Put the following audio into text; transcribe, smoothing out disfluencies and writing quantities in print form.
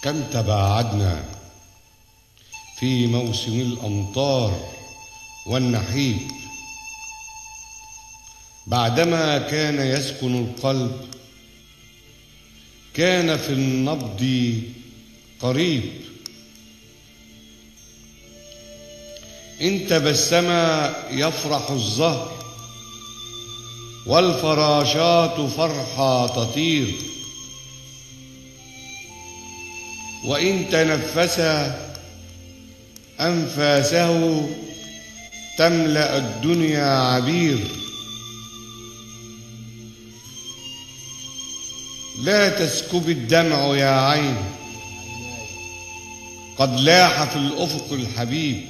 كم تباعدنا في موسم الأمطار والنحيب، بعدما كان يسكن القلب كان في النبض قريب. إن تبسم يفرح الزهر والفراشات فرحى تطير، وإن تنفس أنفاسه تملأ الدنيا عبير. لا تسكب الدمع يا عين، قد لاح في الأفق الحبيب.